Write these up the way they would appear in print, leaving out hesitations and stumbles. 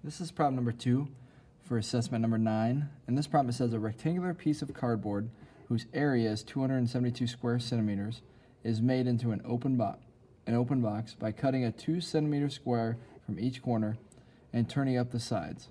This is problem number 2 for assessment number 9. In this problem it says a rectangular piece of cardboard whose area is 272 square centimeters is made into an open box by cutting a 2 centimeter square from each corner and turning up the sides.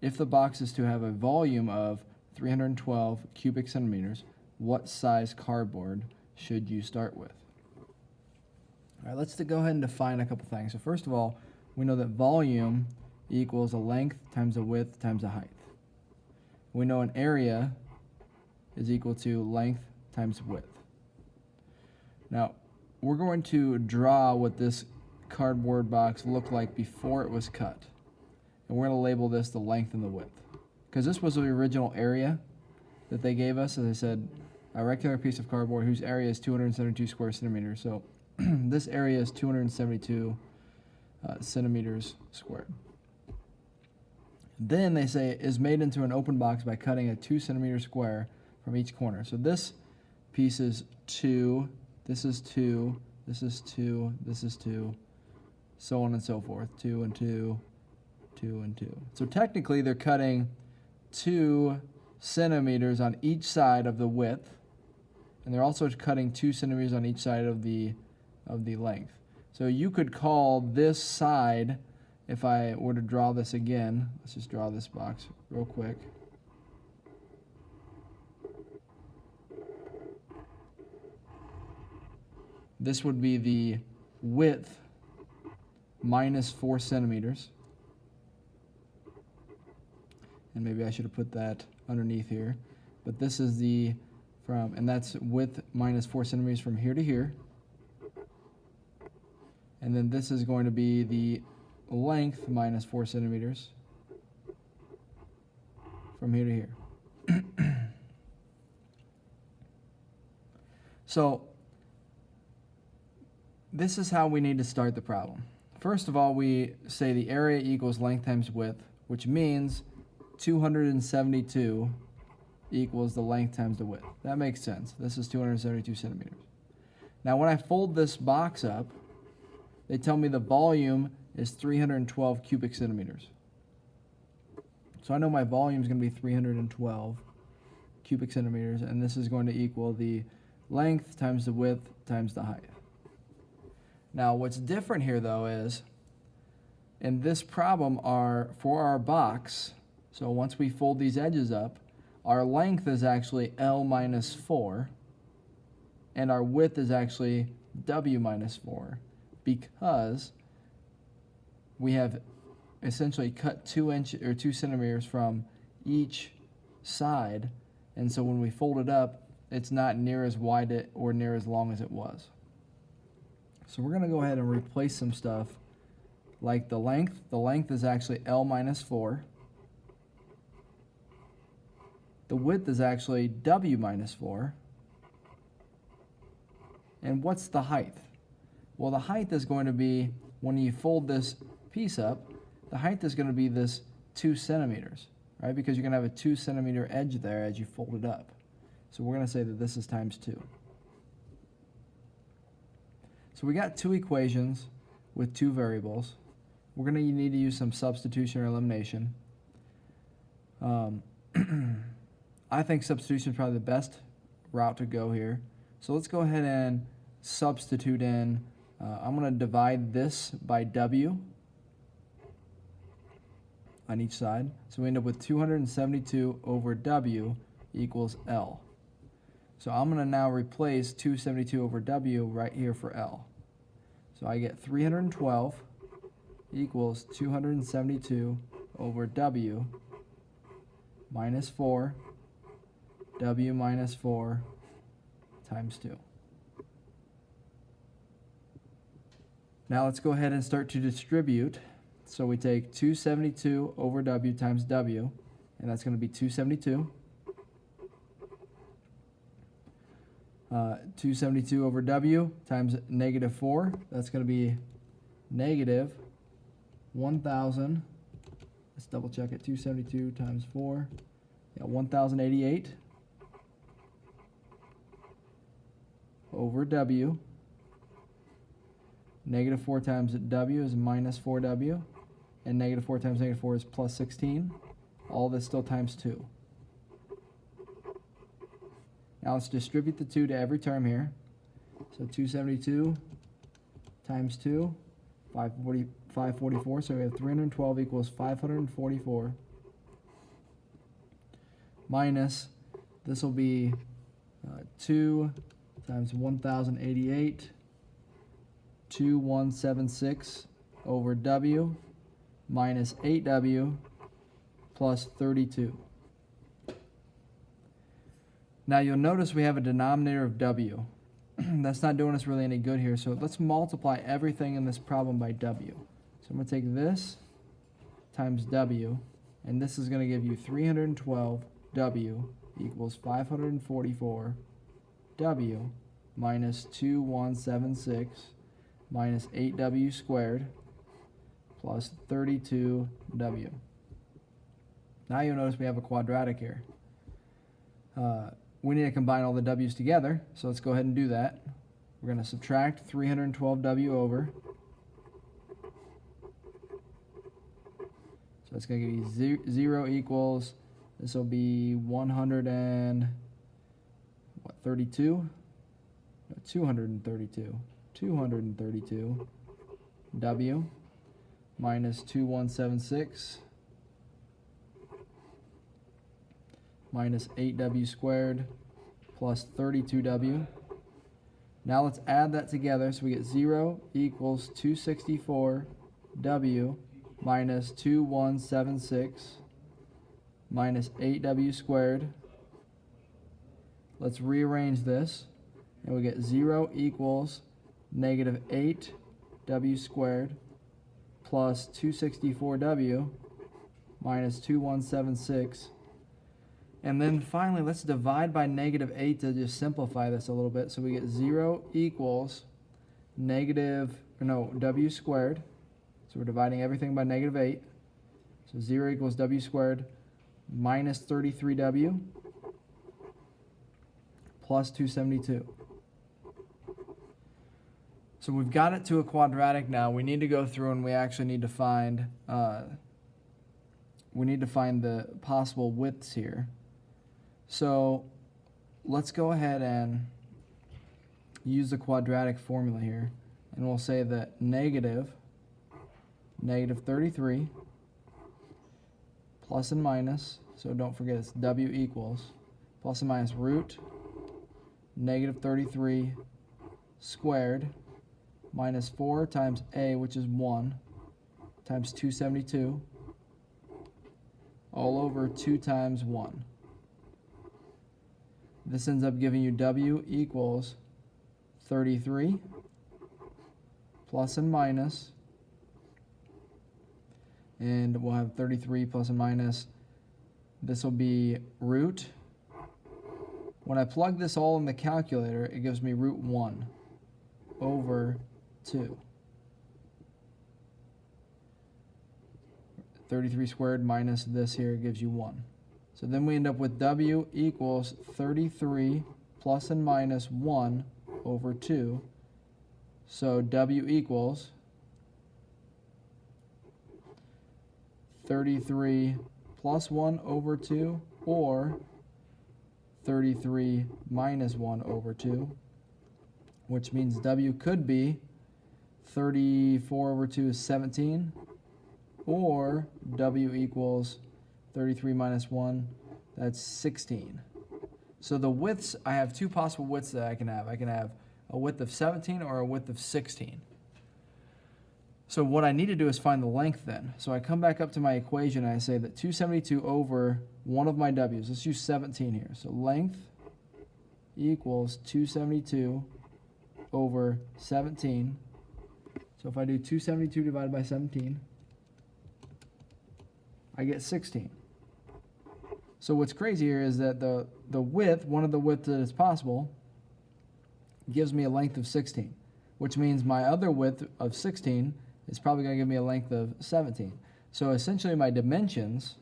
If the box is to have a volume of 312 cubic centimeters, what size cardboard should you start with? All right, let's go ahead and define a couple things. So first of all, we know that volume equals a length times a width times a height. We know an area is equal to length times width. Now, we're going to draw what this cardboard box looked like before it was cut. And we're going to label this the length and the width. Because this was the original area that they gave us. As I said, a rectangular piece of cardboard whose area is 272 square centimeters. So this area is 272 centimeters squared. Then they say is made into an open box by cutting a 2 centimeter square from each corner. So this piece is 2, this is 2, this is 2, this is 2, so on and so forth. 2 and 2, 2 and 2. So technically they're cutting 2 centimeters on each side of the width, and they're also cutting 2 centimeters on each side of the length. So you could call this side, if I were to draw this again, let's just draw this box real quick. This would be the width minus 4 centimeters. And maybe I should have put that underneath here. But this is the and that's width minus 4 centimeters from here to here. And then this is going to be the length minus 4 centimeters from here to here. So this is how we need to start the problem. First of all, we say the area equals length times width, which means 272 equals the length times the width. That makes sense. This is 272 centimeters. Now when I fold this box up, they tell me the volume is 312 cubic centimeters. So I know my volume is going to be 312 cubic centimeters, and this is going to equal the length times the width times the height. Now what's different here though is, in this problem, for our box, so once we fold these edges up, our length is actually L minus 4, and our width is actually W minus 4, because we have essentially cut 2 centimeters from each side, and so when we fold it up, it's not near as wide or near as long as it was. So we're going to go ahead and replace some stuff like the length. The length is actually L minus 4. The width is actually W minus 4. And what's the height? Well, the height is going to be, when you fold this piece up, the height is going to be this 2 centimeters, right? Because you're going to have a 2 centimeter edge there as you fold it up. So we're going to say that this is times 2. So we got 2 equations with 2 variables. We're going to need to use some substitution or elimination. I think substitution is probably the best route to go here. So let's go ahead and substitute in. I'm going to divide this by W on each side. So we end up with 272 over W equals L. So I'm going to now replace 272 over W right here for L. So I get 312 equals 272 over W minus 4, W minus 4 times 2. Now let's go ahead and start to distribute. So we take 272 over W times W, and that's going to be 272. 272 over W times negative 4, that's going to be negative 1,000. Let's double check it. 272 times 4, 1,088 over W. Negative 4 times W is minus 4W. and negative 4 times negative 4 is plus 16. All this still times 2. Now let's distribute the 2 to every term here. So 272 times 2, 544. So we have 312 equals 544. Minus, this will be 2 times 1088, 2176 over W minus 8W plus 32. Now you'll notice we have a denominator of W. That's not doing us really any good here, so let's multiply everything in this problem by W. So I'm going to take this times W, and this is going to give you 312 W equals 544 W minus 2176 minus 8W squared plus 32W. Now you'll notice we have a quadratic here. We need to combine all the W's together, so let's go ahead and do that. We're going to subtract 312W over. So it's going to give you 0 equals, this will be 232 W minus 2176 minus 8W squared plus 32W. Now let's add that together, so we get 0 equals 264W minus 2176 minus 8W squared. Let's rearrange this, and we get 0 equals negative 8W squared plus 264W minus 2176. And then finally, let's divide by negative 8 to just simplify this a little bit. So we get 0 equals W squared. So we're dividing everything by negative 8. So 0 equals W squared minus 33W plus 272. So we've got it to a quadratic now. We need to go through and we actually need to find the possible widths here. So let's go ahead and use the quadratic formula here, and we'll say that negative 33 plus and minus, so don't forget it's W equals plus and minus root negative 33 squared minus 4 times A, which is 1, times 272 all over 2 times 1. This ends up giving you W equals 33 plus and minus, and we'll have 33 plus and minus. This will be root. When I plug this all in the calculator, it gives me root 1 over 2. 33 squared minus this here gives you 1. So then we end up with W equals 33 plus and minus 1 over 2. So W equals 33 plus 1 over 2, or 33 minus 1 over 2, which means W could be 34 over 2 is 17, or W equals 33 minus 1, that's 16. So the widths, I have two possible widths that I can have. I can have a width of 17 or a width of 16. So what I need to do is find the length then. So I come back up to my equation and I say that 272 over one of my W's, let's use 17 here. So length equals 272 over 17. So if I do 272 divided by 17, I get 16. So what's crazy here is that the width, one of the widths that is possible, gives me a length of 16, which means my other width of 16 is probably going to give me a length of 17. So essentially my dimensions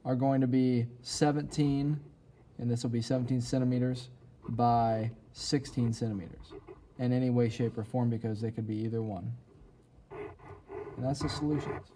are going to be 17, and this will be 17 centimeters by 16 centimeters. in any way, shape, or form because they could be either one. And that's the solutions.